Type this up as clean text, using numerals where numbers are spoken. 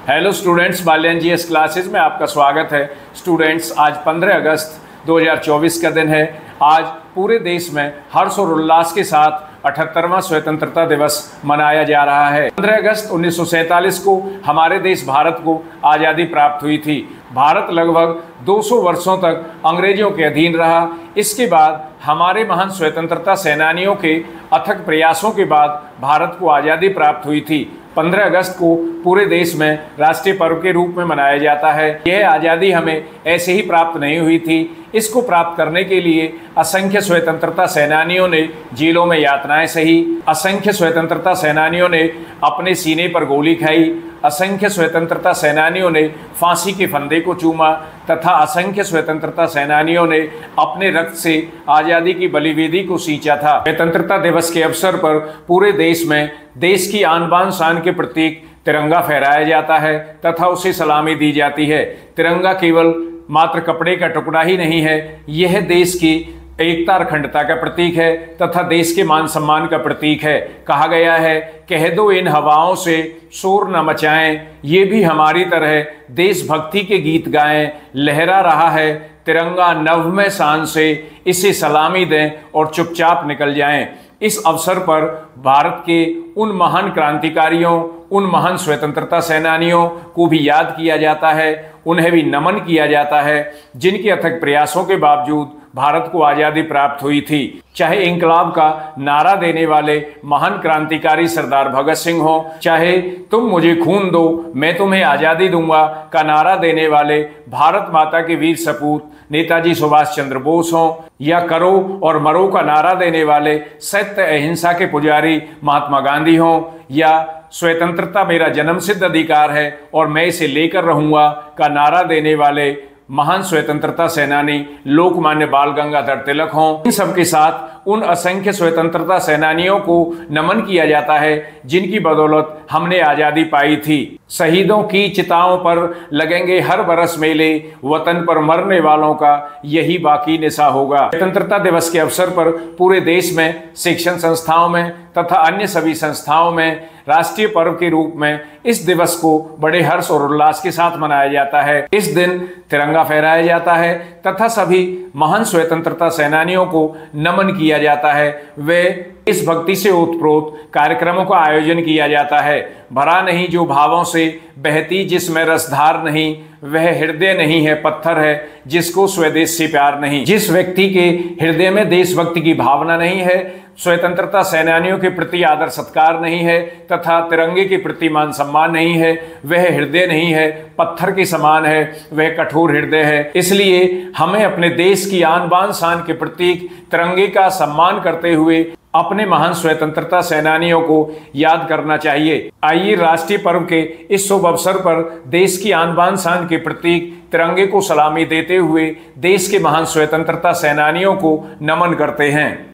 Hello students, Balyan GS classes में आपका स्वागत है। स्टूडेंट्स, आज 15 अगस्त 2024 का दिन है। आज पूरे देश में हर्ष और उल्लास के साथ 78वां स्वतंत्रता दिवस मनाया जा रहा है। 15 अगस्त 1947 को हमारे देश भारत को आज़ादी प्राप्त हुई थी। भारत लगभग 200 वर्षों तक अंग्रेजों के अधीन रहा। इसके बाद हमारे महान स्वतंत्रता सेनानियों के अथक प्रयासों के बाद भारत को आज़ादी प्राप्त हुई थी। 15 अगस्त को पूरे देश में राष्ट्रीय पर्व के रूप में मनाया जाता है। यह आज़ादी हमें ऐसे ही प्राप्त नहीं हुई थी। इसको प्राप्त करने के लिए असंख्य स्वतंत्रता सेनानियों ने जेलों में यातनाएं सही, असंख्य स्वतंत्रता सेनानियों ने अपने सीने पर गोली खाई, असंख्य स्वतंत्रता सेनानियों ने फांसी के फंदे को चूमा तथा असंख्य स्वतंत्रता सेनानियों ने अपने रक्त से आज़ादी की बलिवेदी को सींचा था। स्वतंत्रता दिवस के अवसर पर पूरे देश में देश की आन बान शान के प्रतीक तिरंगा फहराया जाता है तथा उसे सलामी दी जाती है। तिरंगा केवल मात्र कपड़े का टुकड़ा ही नहीं है, यह देश की एकता और अखंडता का प्रतीक है तथा देश के मान सम्मान का प्रतीक है। कहा गया है, कह दो इन हवाओं से शोर न मचाएं, ये भी हमारी तरह देशभक्ति के गीत गाएं। लहरा रहा है तिरंगा नवमें शान से, इसे सलामी दें और चुपचाप निकल जाएं। इस अवसर पर भारत के उन महान क्रांतिकारियों, उन महान स्वतंत्रता सेनानियों को भी याद किया जाता है, उन्हें भी नमन किया जाता है, जिनके अथक प्रयासों के बावजूद भारत को आज़ादी प्राप्त हुई थी। चाहे इंकलाब का नारा देने वाले महान क्रांतिकारी सरदार भगत सिंह हो, चाहे तुम मुझे खून दो मैं तुम्हें आज़ादी दूंगा का नारा देने वाले भारत माता के वीर सपूत नेताजी सुभाष चंद्र बोस हों, या करो और मरो का नारा देने वाले सत्य अहिंसा के पुजारी महात्मा गांधी हों, या स्वतंत्रता मेरा जन्मसिद्ध अधिकार है और मैं इसे लेकर रहूंगा का नारा देने वाले महान स्वतंत्रता सेनानी लोकमान्य बाल गंगाधर तिलक हों। इन सबके साथ उन असंख्य स्वतंत्रता सेनानियों को नमन किया जाता है जिनकी बदौलत हमने आज़ादी पाई थी। शहीदों की चिताओं पर लगेंगे हर बरस मेले, वतन पर मरने वालों का यही बाकी निशा होगा। स्वतंत्रता दिवस के अवसर पर पूरे देश में शिक्षण संस्थाओं में तथा अन्य सभी संस्थाओं में राष्ट्रीय पर्व के रूप में इस दिवस को बड़े हर्ष और उल्लास के साथ मनाया जाता है। इस दिन तिरंगा फहराया जाता है तथा सभी महान स्वतंत्रता सेनानियों को नमन किया जाता है। वे इस भक्ति से ओतप्रोत कार्यक्रमों का आयोजन किया जाता है। भरा नहीं जो भावों से बहती जिसमें रसधार नहीं, वह हृदय नहीं है पत्थर है जिसको स्वदेश से प्यार नहीं। जिस व्यक्ति के हृदय में देशभक्ति की भावना नहीं है, स्वतंत्रता सेनानियों के प्रति आदर सत्कार नहीं है तथा तिरंगे के प्रति मान सम्मान नहीं है, वह हृदय नहीं है, पत्थर के समान है, वह कठोर हृदय है। इसलिए हमें अपने देश की आन बान शान के प्रतीक तिरंगे का सम्मान करते हुए अपने महान स्वतंत्रता सेनानियों को याद करना चाहिए। आइए राष्ट्रीय पर्व के इस शुभ अवसर पर देश की आन बान शान के प्रतीक तिरंगे को सलामी देते हुए देश के महान स्वतंत्रता सेनानियों को नमन करते हैं।